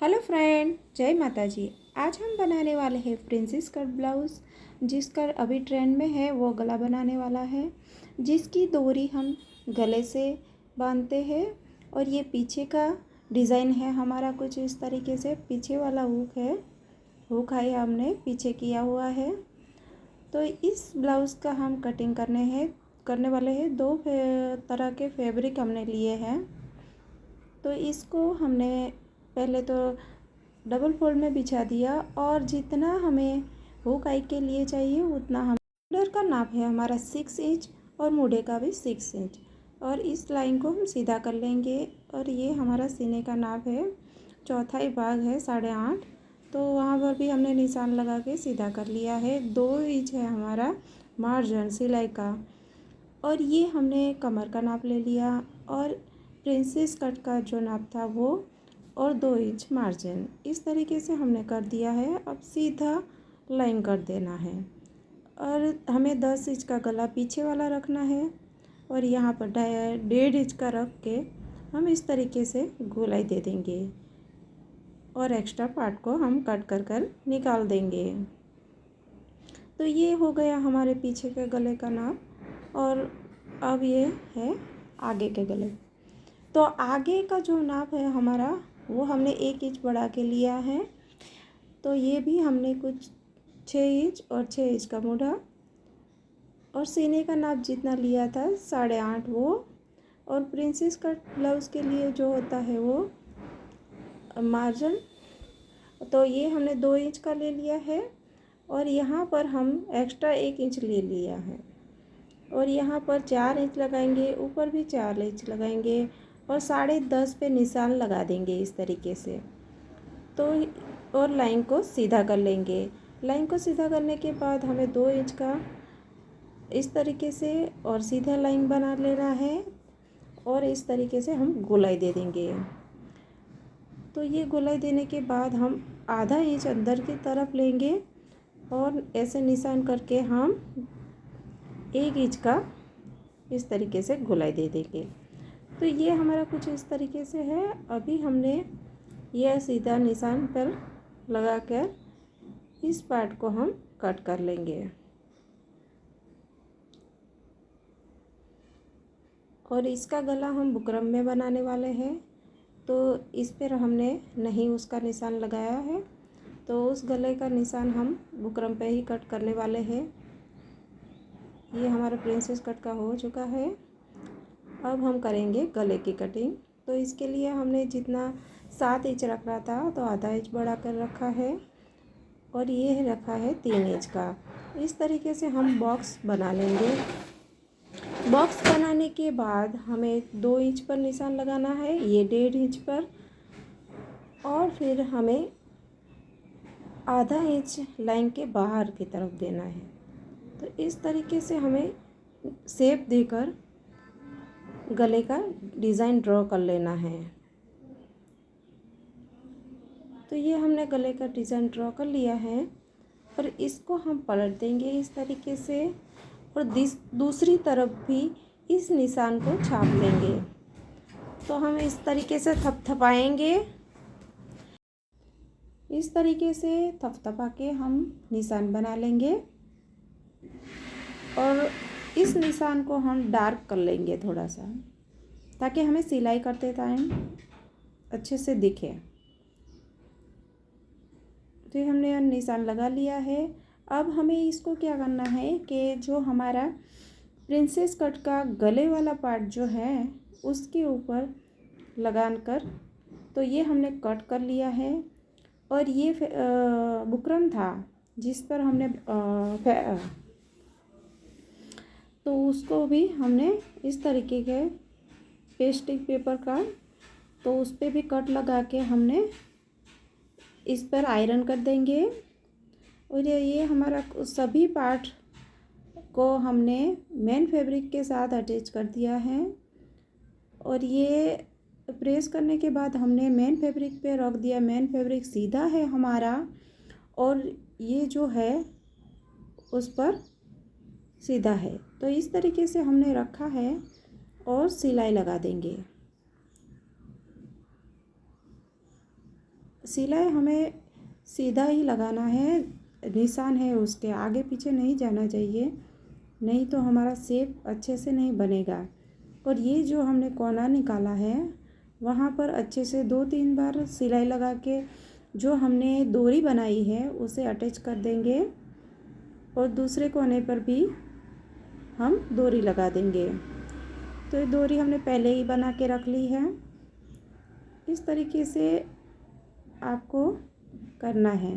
Hello friend, जय माता जी। आज हम बनाने वाले हैं प्रिंसेस कट ब्लाउज़, जिसका अभी ट्रेंड में है वो गला बनाने वाला है, जिसकी डोरी हम गले से बांधते हैं। और ये पीछे का डिज़ाइन है हमारा कुछ इस तरीके से। पीछे वाला हुक है, हुक है हमने पीछे किया हुआ है। तो इस ब्लाउज़ का हम कटिंग करने वाले हैं। दो तरह के फैब्रिक हमने लिए हैं। तो इसको हमने पहले तो डबल फोल्ड में बिछा दिया और जितना हमें हुक आई के लिए चाहिए उतना हम शोल्डर का नाप है हमारा 6 इंच और मूढ़े का भी 6 इंच। और इस लाइन को हम सीधा कर लेंगे। और ये हमारा सीने का नाप है, चौथाई भाग है 8.5। तो वहाँ पर भी हमने निशान लगा के सीधा कर लिया है। 2 इंच है हमारा मार्जिन सिलाई का। और ये हमने कमर का नाप ले लिया और प्रिंसेस कट का जो नाप था वो और 2 इंच मार्जिन। इस तरीके से हमने कर दिया है। अब सीधा लाइन कर देना है और हमें 10 इंच का गला पीछे वाला रखना है और यहाँ पर 1.5 इंच का रख के हम इस तरीके से गोलाई दे देंगे और एक्स्ट्रा पार्ट को हम कट कर निकाल देंगे। तो ये हो गया हमारे पीछे के गले का नाप। और अब ये है आगे के गले। तो आगे का जो नाप है हमारा वो हमने 1 इंच बढ़ा के लिया है। तो ये भी हमने कुछ 6 इंच और 6 इंच का मूढ़ा और सीने का नाप जितना लिया था 8.5 वो। और प्रिंसेस कट ब्लाउज़ के लिए जो होता है वो मार्जिन, तो ये हमने 2 इंच का ले लिया है और यहाँ पर हम एक्स्ट्रा 1 इंच ले लिया है और यहाँ पर 4 इंच लगाएंगे, ऊपर भी 4 इंच लगाएंगे और 10.5 पे निशान लगा देंगे इस तरीके से। तो और लाइन को सीधा कर लेंगे। लाइन को सीधा करने के बाद हमें 2 इंच का इस तरीके से और सीधा लाइन बना लेना है और इस तरीके से हम गोलाई दे देंगे। तो ये गोलाई देने के बाद हम आधा इंच अंदर की तरफ लेंगे और ऐसे निशान करके हम 1 इंच का इस तरीके से गोलाई दे देंगे। तो ये हमारा कुछ इस तरीके से है। अभी हमने यह सीधा निशान पर लगाकर इस पार्ट को हम कट कर लेंगे और इसका गला हम बुकरम में बनाने वाले हैं। तो इस पर हमने नहीं उसका निशान लगाया है, तो उस गले का निशान हम बुकरम पे ही कट करने वाले हैं। ये हमारा प्रिंसेस कट का हो चुका है। अब हम करेंगे गले की कटिंग। तो इसके लिए हमने जितना 7 इंच रख रहा था तो आधा इंच बढ़ा कर रखा है और ये रखा है 3 इंच का। इस तरीके से हम बॉक्स बना लेंगे। बॉक्स बनाने के बाद हमें 2 इंच पर निशान लगाना है, ये 1.5 इंच पर, और फिर हमें आधा इंच लाइन के बाहर की तरफ देना है। तो इस तरीके से हमें शेप देकर गले का डिज़ाइन ड्रॉ कर लेना है। तो ये हमने गले का डिज़ाइन ड्रॉ कर लिया है और इसको हम पलट देंगे इस तरीके से और दूसरी तरफ भी इस निशान को छाप लेंगे। तो हम इस तरीके से थपथपाएंगे। इस तरीके से थपथपा के हम निशान बना लेंगे और इस निशान को हम डार्क कर लेंगे थोड़ा सा, ताकि हमें सिलाई करते टाइम अच्छे से दिखे। तो ये हमने निशान लगा लिया है। अब हमें इसको क्या करना है कि जो हमारा प्रिंसेस कट का गले वाला पार्ट जो है उसके ऊपर लगान कर, तो ये हमने कट कर लिया है। और ये बुकरम था जिस पर हमने तो उसको भी हमने इस तरीके के पेस्टिंग पेपर का, तो उस पर भी कट लगा के हमने इस पर आयरन कर देंगे। और ये हमारा सभी पार्ट को हमने मेन फैब्रिक के साथ अटैच कर दिया है। और ये प्रेस करने के बाद हमने मेन फैब्रिक पे रख दिया। मेन फैब्रिक सीधा है हमारा और ये जो है उस पर सीधा है। तो इस तरीके से हमने रखा है और सिलाई लगा देंगे। सिलाई हमें सीधा ही लगाना है, निशान है उसके आगे पीछे नहीं जाना चाहिए, नहीं तो हमारा शेप अच्छे से नहीं बनेगा। और ये जो हमने कोना निकाला है वहाँ पर अच्छे से 2-3 बार सिलाई लगा के जो हमने डोरी बनाई है उसे अटैच कर देंगे और दूसरे कोने पर भी हम डोरी लगा देंगे। तो ये डोरी हमने पहले ही बना के रख ली है। इस तरीके से आपको करना है।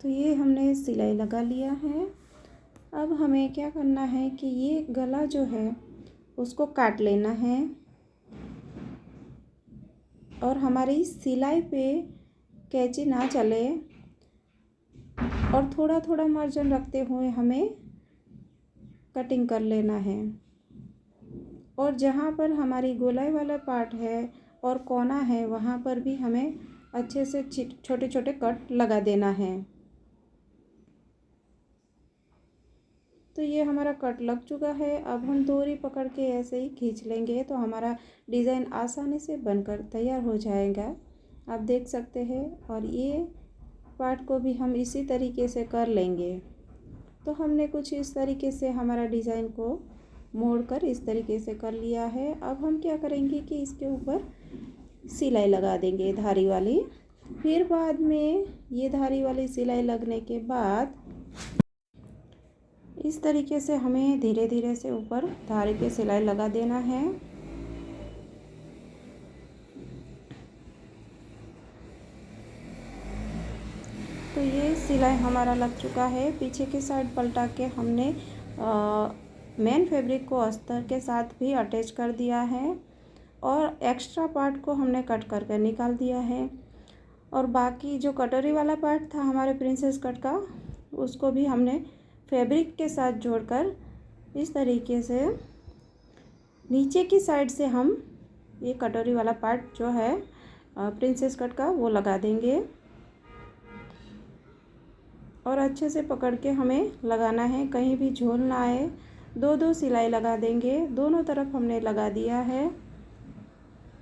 तो ये हमने सिलाई लगा लिया है। अब हमें क्या करना है कि ये गला जो है उसको काट लेना है और हमारी सिलाई पे कैंची ना चले और थोड़ा थोड़ा मार्जिन रखते हुए हमें कटिंग कर लेना है। और जहाँ पर हमारी गोलाई वाला पार्ट है और कोना है वहाँ पर भी हमें अच्छे से छोटे छोटे कट लगा देना है। तो ये हमारा कट लग चुका है। अब हम डोरी पकड़ के ऐसे ही खींच लेंगे तो हमारा डिज़ाइन आसानी से बनकर तैयार हो जाएगा, आप देख सकते हैं। और ये पार्ट को भी हम इसी तरीके से कर लेंगे। तो हमने कुछ इस तरीके से हमारा डिज़ाइन को मोड़कर इस तरीके से कर लिया है। अब हम क्या करेंगे कि इसके ऊपर सिलाई लगा देंगे धारी वाली। फिर बाद में ये धारी वाली सिलाई लगने के बाद इस तरीके से हमें धीरे धीरे से ऊपर धारी पे सिलाई लगा देना है। तो ये सिलाई हमारा लग चुका है। पीछे की साइड पलटा के हमने मेन फैब्रिक को अस्तर के साथ भी अटैच कर दिया है और एक्स्ट्रा पार्ट को हमने कट करके निकाल दिया है। और बाकी जो कटोरी वाला पार्ट था हमारे प्रिंसेस कट का, उसको भी हमने फैब्रिक के साथ जोड़कर इस तरीके से नीचे की साइड से हम ये कटोरी वाला पार्ट जो है प्रिंसेस कट का वो लगा देंगे और अच्छे से पकड़ के हमें लगाना है, कहीं भी झोल ना आए। 2-2 सिलाई लगा देंगे, दोनों तरफ हमने लगा दिया है।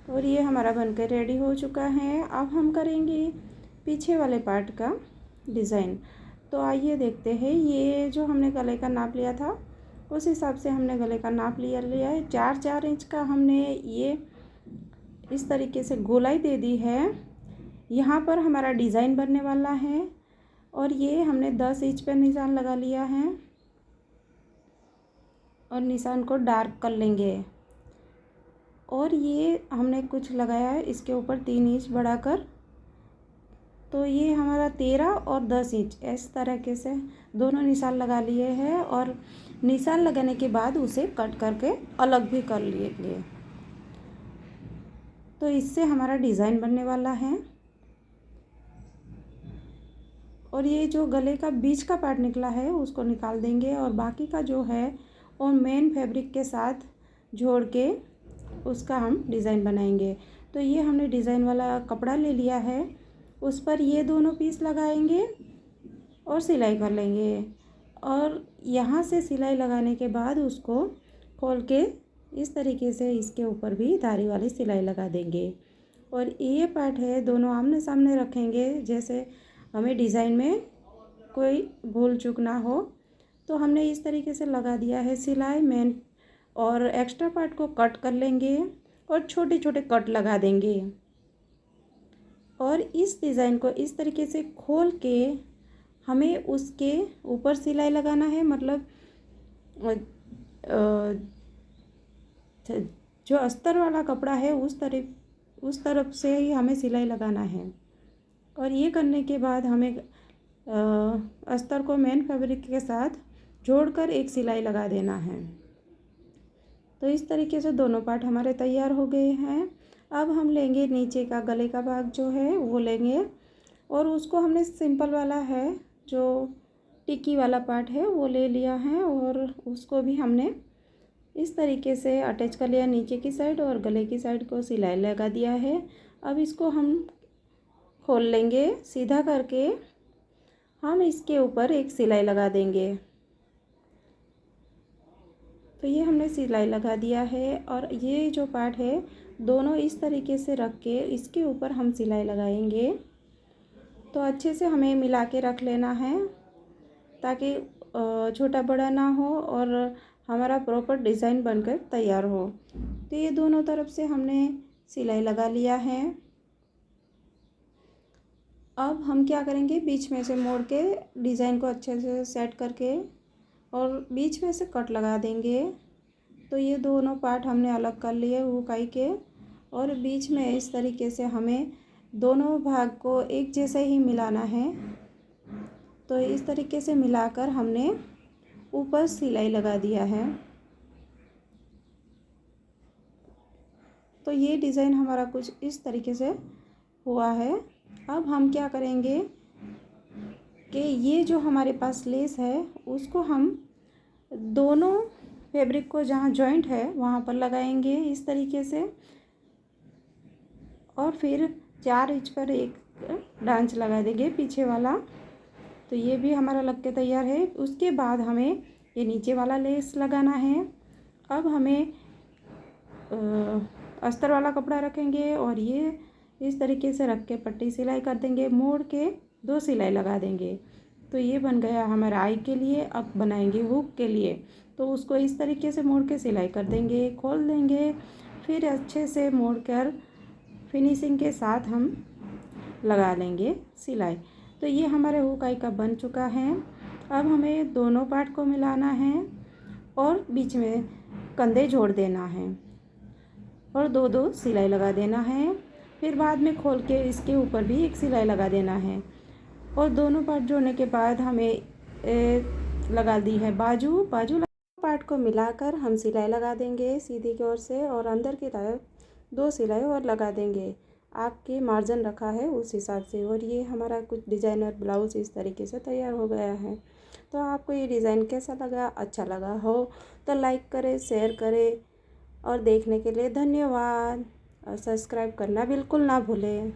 और ये हमारा बनकर रेडी हो चुका है। अब हम करेंगे पीछे वाले पार्ट का डिज़ाइन। तो आइए देखते हैं। ये जो हमने गले का नाप लिया था उस हिसाब से हमने गले का नाप लिया है। 4-4 इंच का हमने ये इस तरीके से गोलाई दे दी है। यहाँ पर हमारा डिज़ाइन बनने वाला है और ये हमने 10 इंच पे निशान लगा लिया है और निशान को डार्क कर लेंगे। और ये हमने कुछ लगाया है इसके ऊपर 3 इंच बढ़ाकर। तो ये हमारा 13 और 10 इंच इस तरीके से दोनों निशान लगा लिए हैं और निशान लगाने के बाद उसे कट करके अलग भी कर लेंगे। तो इससे हमारा डिज़ाइन बनने वाला है। और ये जो गले का बीच का पार्ट निकला है उसको निकाल देंगे और बाकी का जो है वो मेन फैब्रिक के साथ जोड़ के उसका हम डिज़ाइन बनाएंगे। तो ये हमने डिज़ाइन वाला कपड़ा ले लिया है, उस पर ये दोनों पीस लगाएंगे और सिलाई कर लेंगे। और यहाँ से सिलाई लगाने के बाद उसको खोल के इस तरीके से इसके ऊपर भी धारी वाली सिलाई लगा देंगे। और ये पार्ट है दोनों आमने सामने रखेंगे, जैसे हमें डिज़ाइन में कोई भूल चूक ना हो। तो हमने इस तरीके से लगा दिया है सिलाई मेन, और एक्स्ट्रा पार्ट को कट कर लेंगे और छोटे छोटे कट लगा देंगे। और इस डिज़ाइन को इस तरीके से खोल के हमें उसके ऊपर सिलाई लगाना है, मतलब जो अस्तर वाला कपड़ा है उस तरफ से ही हमें सिलाई लगाना है। और ये करने के बाद हमें अस्तर को मेन फैब्रिक के साथ जोड़कर एक सिलाई लगा देना है। तो इस तरीके से दोनों पार्ट हमारे तैयार हो गए हैं। अब हम लेंगे नीचे का गले का भाग जो है वो लेंगे और उसको हमने सिंपल वाला है जो टिक्की वाला पार्ट है वो ले लिया है और उसको भी हमने इस तरीके से अटैच कर लिया नीचे की साइड और गले की साइड को सिलाई लगा दिया है। अब इसको हम खोल लेंगे, सीधा करके हम इसके ऊपर एक सिलाई लगा देंगे। तो ये हमने सिलाई लगा दिया है और ये जो पार्ट है दोनों इस तरीके से रख के इसके ऊपर हम सिलाई लगाएंगे। तो अच्छे से हमें मिला के रख लेना है ताकि छोटा बड़ा ना हो और हमारा प्रॉपर डिज़ाइन बनकर तैयार हो। तो ये दोनों तरफ से हमने सिलाई लगा लिया है। अब हम क्या करेंगे, बीच में से मोड़ के डिज़ाइन को अच्छे से सेट करके और बीच में से कट लगा देंगे। तो ये दोनों पार्ट हमने अलग कर लिए हुकाई के और बीच में इस तरीके से हमें दोनों भाग को एक जैसे ही मिलाना है। तो इस तरीके से मिलाकर हमने ऊपर सिलाई लगा दिया है। तो ये डिज़ाइन हमारा कुछ इस तरीके से हुआ है। अब हम क्या करेंगे कि ये जो हमारे पास लेस है उसको हम दोनों फैब्रिक को जहाँ जॉइंट है वहाँ पर लगाएंगे इस तरीके से और फिर 4 इंच पर एक डांच लगा देंगे पीछे वाला। तो ये भी हमारा लग के तैयार है। उसके बाद हमें ये नीचे वाला लेस लगाना है। अब हमें अस्तर वाला कपड़ा रखेंगे और ये इस तरीके से रख के पट्टी सिलाई कर देंगे, मोड़ के 2 सिलाई लगा देंगे। तो ये बन गया हमारा आई के लिए। अब बनाएंगे हुक के लिए। तो उसको इस तरीके से मोड़ के सिलाई कर देंगे, खोल देंगे, फिर अच्छे से मोड़ कर फिनिशिंग के साथ हम लगा लेंगे सिलाई। तो ये हमारे हुक आई का बन चुका है। अब हमें दोनों पार्ट को मिलाना है और बीच में कंधे जोड़ देना है और 2-2 सिलाई लगा देना है। फिर बाद में खोल के इसके ऊपर भी एक सिलाई लगा देना है और दोनों पार्ट जोड़ने के बाद हमें लगा दी है बाजू पार्ट को मिलाकर हम सिलाई लगा देंगे सीधी की ओर से और अंदर की तरफ 2 सिलाई और लगा देंगे। आपके मार्जिन रखा है उस हिसाब से। और ये हमारा कुछ डिज़ाइनर ब्लाउज़ इस तरीके से तैयार हो गया है। तो आपको ये डिज़ाइन कैसा लगा? अच्छा लगा हो तो लाइक करें, शेयर करें और देखने के लिए धन्यवाद और सब्सक्राइब करना बिल्कुल ना भूलें।